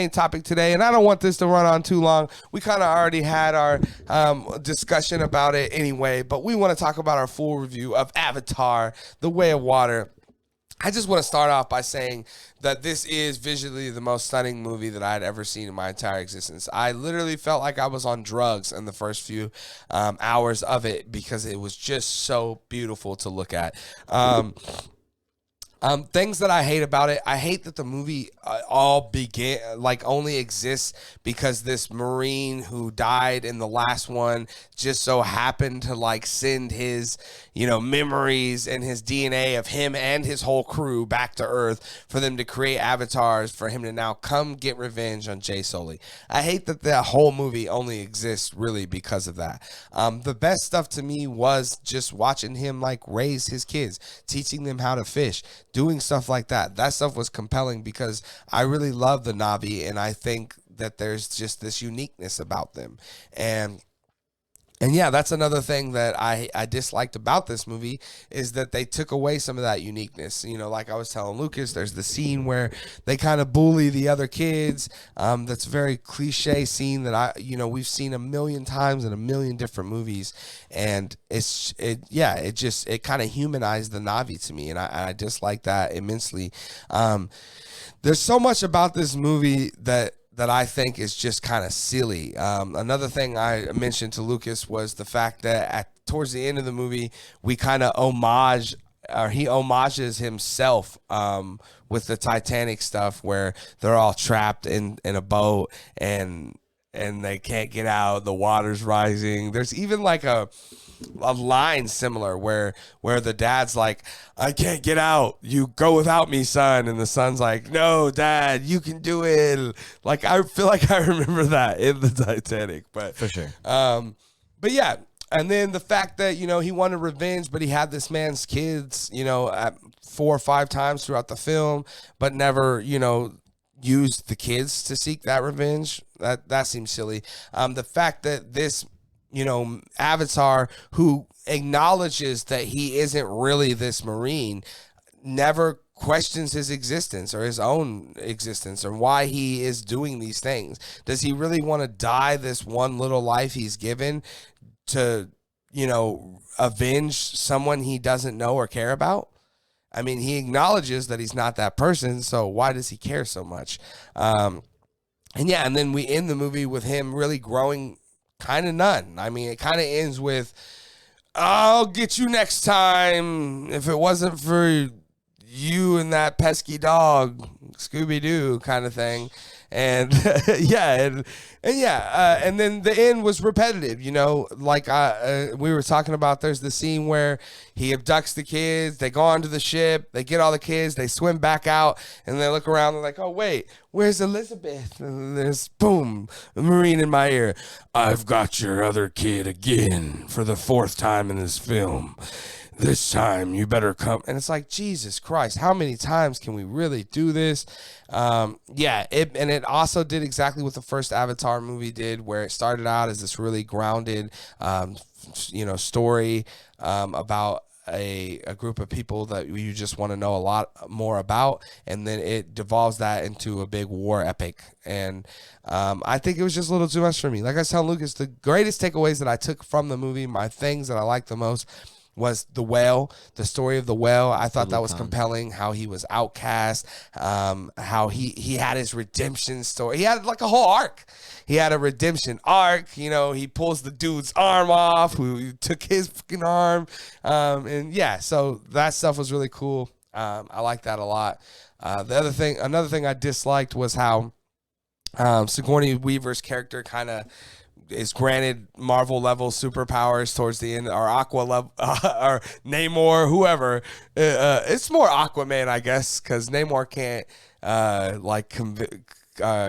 main topic today, and I don't want this to run on too long. We kind of already had our discussion about it anyway, but we want to talk about our full review of Avatar: The Way of Water. I just want to start off by saying that this is visually the most stunning movie that I had ever seen in my entire existence. I literally felt like I was on drugs in the first few hours of it because it was just so beautiful to look at. Things that I hate about it. I hate that the movie only exists because this Marine who died in the last one just so happened to send his, memories and his DNA of him and his whole crew back to Earth for them to create avatars for him to now come get revenge on Jay Sully. I hate that the whole movie only exists really because of that. The best stuff to me was just watching him raise his kids, teaching them how to fish, doing stuff like that. That stuff was compelling because I really love the Na'vi, and I think that there's just this uniqueness about them. And yeah, that's another thing that I disliked about this movie is that they took away some of that uniqueness. Like I was telling Lucas, there's the scene where they kind of bully the other kids. That's a very cliche scene that we've seen a million times in a million different movies, and it kind of humanized the Na'vi to me, and I dislike that immensely. There's so much about this movie that I think is just kind of silly. Another thing I mentioned to Lucas was the fact that towards the end of the movie, we kind of he homages himself with the Titanic stuff where they're all trapped in a boat and they can't get out, the water's rising. There's even a line similar where the dad's like, I can't get out, you go without me, son, and the son's like, no, Dad, you can do it. I feel like I remember that in the Titanic, but for sure. But yeah, and then the fact that he wanted revenge, but he had this man's kids at 4 or 5 times throughout the film, but never used the kids to seek that revenge. That seems silly. The fact that this Avatar, who acknowledges that he isn't really this Marine, never questions his existence or his own existence or why he is doing these things. Does he really want to die this one little life he's given to, avenge someone he doesn't know or care about? I mean, he acknowledges that he's not that person, so why does he care so much? And then we end the movie with him really growing kind of none. I mean, it kind of ends with, I'll get you next time. If it wasn't for you and that pesky dog, Scooby-Doo kind of thing. And and then the end was repetitive, we were talking about. There's the scene where he abducts the kids, they go onto the ship, they get all the kids, they swim back out, and they look around, they're like, oh wait, where's Elizabeth? And there's boom, a Marine in my ear, I've got your other kid again for the 4th time in this film. This time you better come. And it's like, Jesus Christ, how many times can we really do this? It also did exactly what the first Avatar movie did, where it started out as this really grounded story about a group of people that you just want to know a lot more about, and then it devolves that into a big war epic. And I think it was just a little too much for me. Like I was telling Lucas, the greatest takeaways that I took from the movie, my things that I liked the most, was the whale, the story of the whale. I thought that was compelling, how he was outcast, how he had his redemption story. He had a whole arc. He had a redemption arc. He pulls the dude's arm off, who took his fucking arm. So that stuff was really cool. I like that a lot. Another thing I disliked was how Sigourney Weaver's character kind of is granted Marvel level superpowers towards the end, or Aqua level, or Namor, whoever. It's more Aquaman, I guess, because Namor can't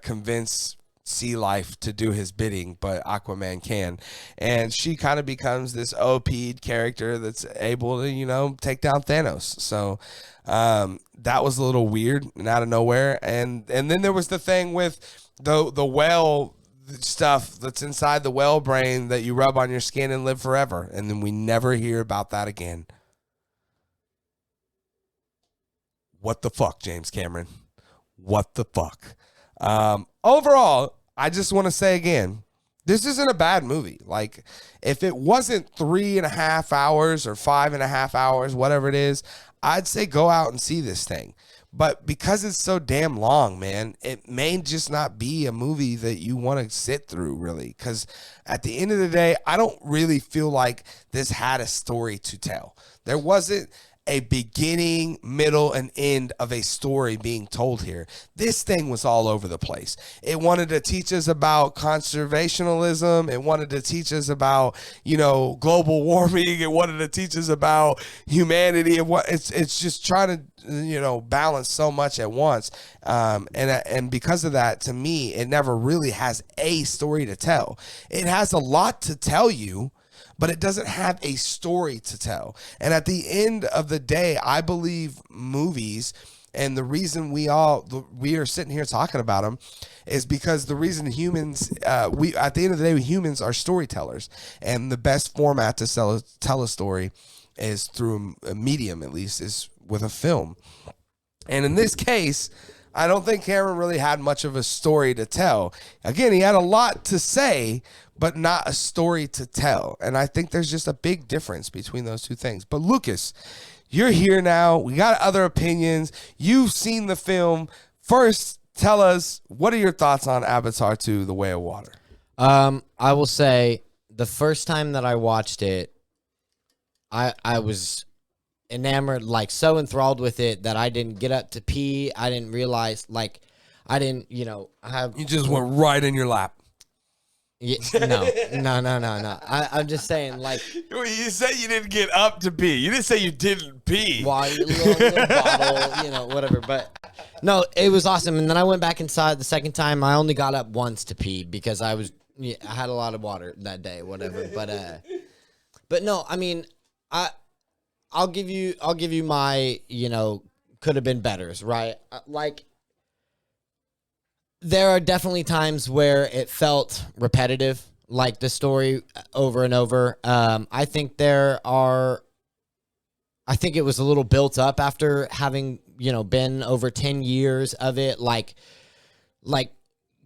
convince sea life to do his bidding, but Aquaman can. And she kind of becomes this OP'd character that's able to, take down Thanos. So that was a little weird and out of nowhere. And then there was the thing with the whale stuff that's inside the whale brain that you rub on your skin and live forever. And then we never hear about that again. What the fuck, James Cameron? What the fuck? overall, I just want to say again, this isn't a bad movie. Like, if it wasn't 3.5 hours or 5.5 hours, whatever it is, I'd say go out and see this thing. But because it's so damn long, man, it may just not be a movie that you want to sit through, really. Because at the end of the day, I don't really feel like this had a story to tell. There wasn't a beginning, middle, and end of a story being told here. This thing was all over the place. It wanted to teach us about conservationism. It wanted to teach us about, global warming. It wanted to teach us about humanity and what it's just trying to, balance so much at once. And because of that, to me, it never really has a story to tell. It has a lot to tell you, but it doesn't have a story to tell. And at the end of the day, I believe movies, and the reason we are sitting here talking about them is because the reason humans, at the end of the day, humans are storytellers. And the best format to tell a story is through a medium, at least, is with a film. And in this case, I don't think Cameron really had much of a story to tell. Again, he had a lot to say, but not a story to tell. And I think there's just a big difference between those two things. But Lucas, you're here now. We got other opinions. You've seen the film. First, tell us, what are your thoughts on Avatar 2, The Way of Water? I will say the first time that I watched it, I was enamored, like so enthralled with it that I didn't get up to pee. I didn't realize, I didn't, You just went right in your lap. Yeah, no. I'm just saying, you said you didn't get up to pee. You didn't say you didn't pee. Well, little bottle, whatever. But no, it was awesome. And then I went back inside the second time. I only got up once to pee because I had a lot of water that day, whatever. But no, I mean, I'll give you my, could have been betters, right? There are definitely times where it felt repetitive, like the story over and over. I think it was a little built up after having, been over 10 years of it. Like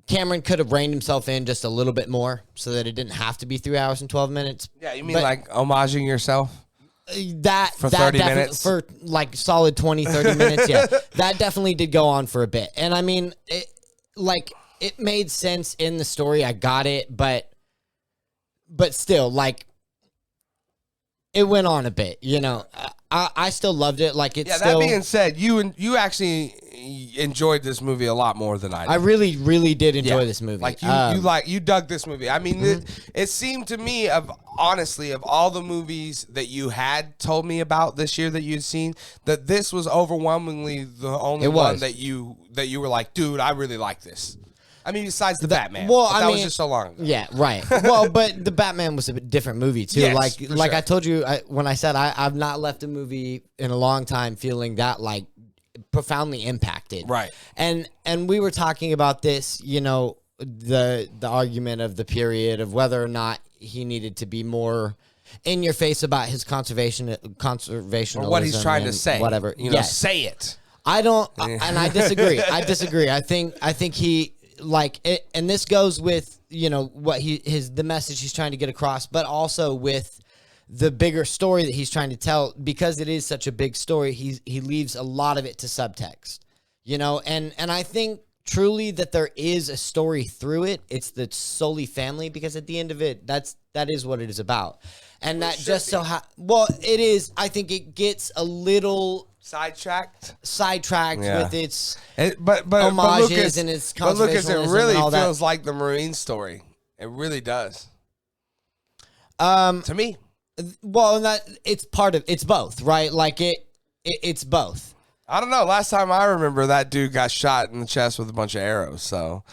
Cameron could have reined himself in just a little bit more so that it didn't have to be 3 hours and 12 minutes. Yeah, you mean like homaging yourself? For 30 minutes? For like solid 20, 30 minutes, yeah. That definitely did go on for a bit. And I mean, it made sense in the story. I got it, but still, it went on a bit, I still loved it. That being said, you actually enjoyed this movie a lot more than I did. I really, really did enjoy this movie. You dug this movie. I mean, it seemed to me honestly, of all the movies that you had told me about this year that you'd seen, that this was overwhelmingly the only one that you were like, dude, I really like this. I mean, besides the Batman. Well, that was just so long ago. Yeah, right. Well, but the Batman was a different movie too. Yes, I told you when I said I've not left a movie in a long time feeling that profoundly impacted. Right. And we were talking about this, the argument of the period of whether or not he needed to be more in your face about his conservationism or what he's trying to say. Whatever. Say it. I don't, and I disagree. I think he it, and this goes with what the message he's trying to get across, but also with the bigger story that he's trying to tell, because it is such a big story. He leaves a lot of it to subtext, and I think truly that there is a story through it. It's the Sully family, because at the end of it, that is what it is about. And that just so it is. I think it gets a little sidetracked with its homages Lucas, and its conservationism. But Lucas, it really and all feels that. like the Marine story. It really does. To me. Well, it's part of it's both, right? It's both. I don't know. Last time I remember, that dude got shot in the chest with a bunch of arrows. So,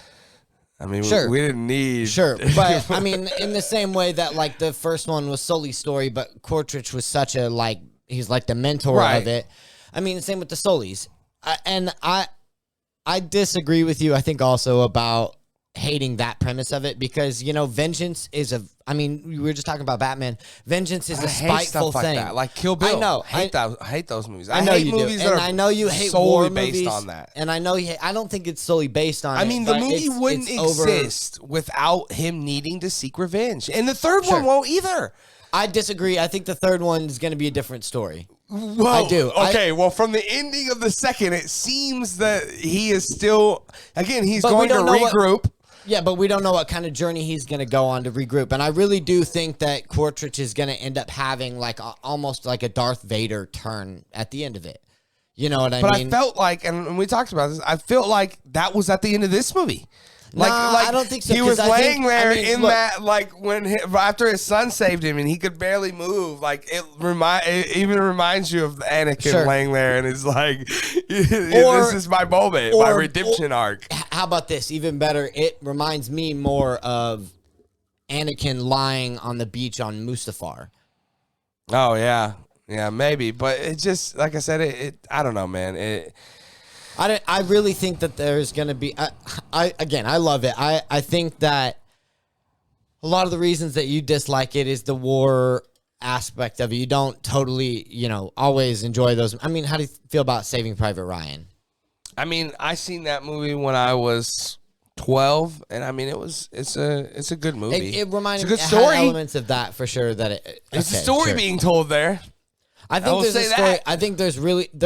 I mean, sure. we didn't need. Sure. But, I mean, in the same way that, the first one was Sully's story, but Kortrich was such a, he's the mentor of it. I mean, the same with the Sullys. I disagree with you, I think, also about hating that premise of it, because, vengeance is I mean, we were just talking about Batman. Vengeance is a I hate spiteful stuff thing. like that. Like Kill Bill. I know. I hate those movies. I know hate you movies do, that and are I know you hate solely war based movies, on that. And I know I don't think it's solely based on. I mean, the movie wouldn't it's exist without him needing to seek revenge, and the third Sure. one won't either. I disagree. I think the third one is going to be a different story. Well, I do. Okay, well, from the ending of the second, it seems that he is still. Again, he's But we going to don't know what- regroup. Yeah, but we don't know what kind of journey he's going to go on to regroup. And I really do think that Quaritch is going to end up having like almost like a Darth Vader turn at the end of it. You know what I But mean? I felt like, and we talked about this, I felt like that was at the end of this movie. Nah, I don't think so, He was 'cause I think- laying there I mean, in look. that, like after his son saved him and he could barely move. Like it even reminds you of Anakin Sure. laying there and it's like, this is my moment, my redemption arc. How about this? Even better, it reminds me more of Anakin lying on the beach on Mustafar. Oh yeah, maybe, but it just like I said, I don't know, man. I really think that there's going to be. I love it. I think that a lot of the reasons that you dislike it is the war aspect of it. You don't totally, always enjoy those. I mean, how do you feel about Saving Private Ryan? I mean, I seen that movie when I was 12, and I mean, it's a good movie. It reminded it's a me. good It had story. elements of that for sure. That It's a okay, story sure. being told there. I think will there's a say story. that. I think there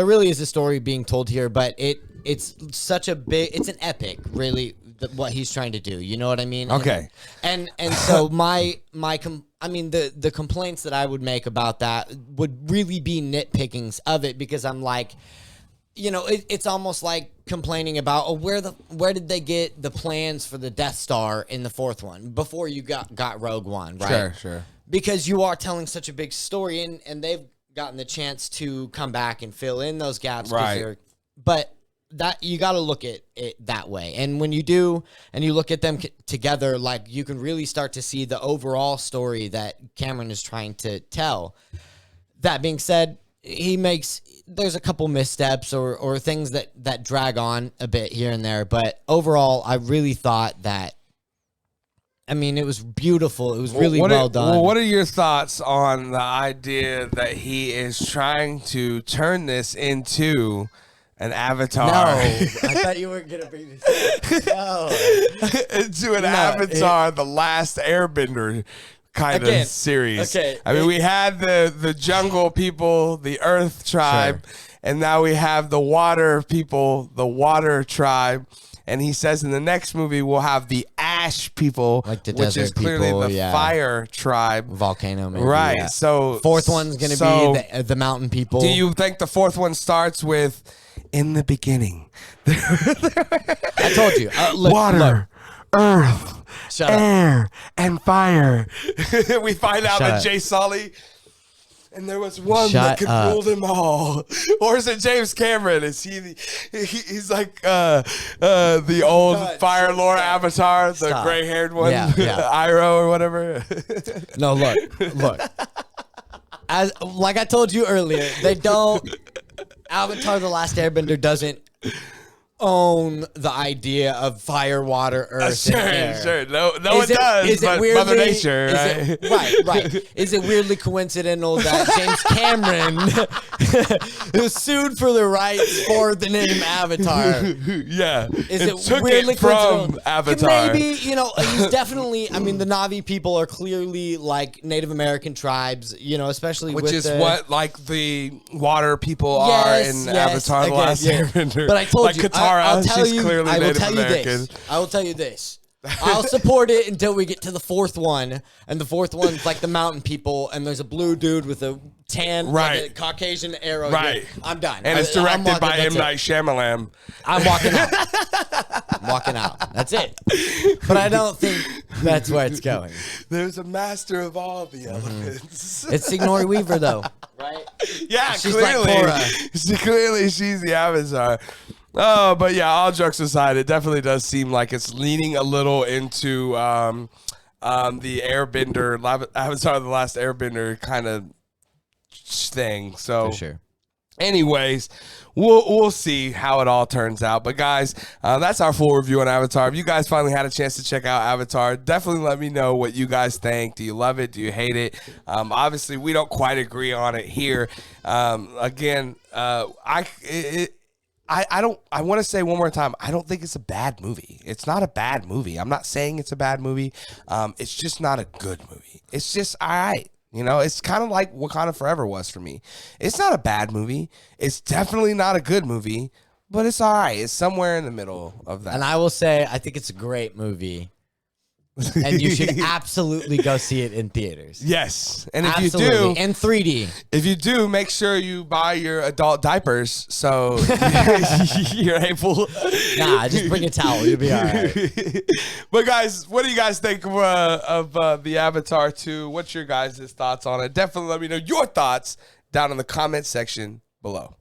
really is a story being told here, but it's such a big. It's an epic, really. What he's trying to do. You know what I mean? Okay. And so the complaints that I would make about that would really be nitpickings of it, because I'm like, it's almost like complaining about where did they get the plans for the Death Star in the fourth one before you got Rogue One, right? Sure. Because you are telling such a big story, and they've gotten the chance to come back and fill in those gaps. Right. But that you got to look at it that way. And when you do, and you look at them together, like, you can really start to see the overall story that Cameron is trying to tell. That being said, there's a couple missteps or things that drag on a bit here and there. But overall, I really thought that, I mean, it was beautiful. It was really well done. Well, what are your thoughts on the idea that he is trying to turn this into an Avatar? No, I thought you weren't gonna bring this up. No. Into an Avatar, The Last Airbender kind Again, of series. okay. I mean, we had the jungle people, the Earth tribe, and now we have the water people, the water tribe. And he says in the next movie we'll have the ash people, Like the which is desert clearly people, the yeah. fire tribe. Volcano, maybe, Right. yeah. So Fourth one's gonna be the mountain people. Do you think the fourth one starts with "In the beginning"? I told you. Water, earth, Shut up. air, and fire. We find out Shut that up. Jay Sully, and there was one that Shut could up. rule them all. Or is it James Cameron? Is he's like the old Shut- Fire shut- Lord stop. Avatar, the Stop. gray-haired one, Yeah. Iroh or whatever. No, look. As like I told you earlier, they don't. Avatar: The Last Airbender doesn't own the idea of fire, water, earth, and air. Sure. No, Is it does. is But weirdly, Mother Nature, is right? right. Is it weirdly coincidental that James Cameron was sued for the rights for the name Avatar? Yeah. Is and it took weirdly it from coincidental? Avatar? Maybe, he's definitely, I mean, the Na'vi people are clearly like Native American tribes, especially Which with is the, what like the water people are in Avatar: The again, Last yeah. Airbender. But I told like you, Katara, I'll tell she's you, clearly I will Native tell American. you this. I will tell you this. I'll support it until we get to the fourth one, and the fourth one's like the mountain people, and there's a blue dude with a tan, Right. like a Caucasian arrow. Right. Here. I'm done. And it's I'm directed walking- by that's M. it. Night Shyamalan. I'm walking out. I'm walking out. That's it. But I don't think that's where it's going. There's a master of all Mm-hmm. the elements. It's Sigourney Weaver, though, right? Yeah, She's like clearly. Korra. She's the Avatar. Oh, but yeah, all jokes aside, it definitely does seem like it's leaning a little into the Airbender, Avatar: The Last Airbender kind of thing. So For sure. Anyways, we'll see how it all turns out. But guys, that's our full review on Avatar. If you guys finally had a chance to check out Avatar, definitely let me know what you guys think. Do you love it? Do you hate it? Obviously, we don't quite agree on it here. Again, I want to say one more time, I don't think it's a bad movie. It's not a bad movie. I'm not saying it's a bad movie. It's just not a good movie. It's just all right. You know, it's kind of like Wakanda Forever was for me. It's not a bad movie. It's definitely not a good movie, but it's all right. It's somewhere in the middle of that. And I will say, I think it's a great movie. And you should absolutely go see it in theaters. Yes. And if Absolutely. you do, in 3D. if you do, make sure you buy your adult diapers so you're able. Nah, just bring a towel. You'll be all right. But guys, what do you guys think of the Avatar 2? What's your guys' thoughts on it? Definitely let me know your thoughts down in the comment section below.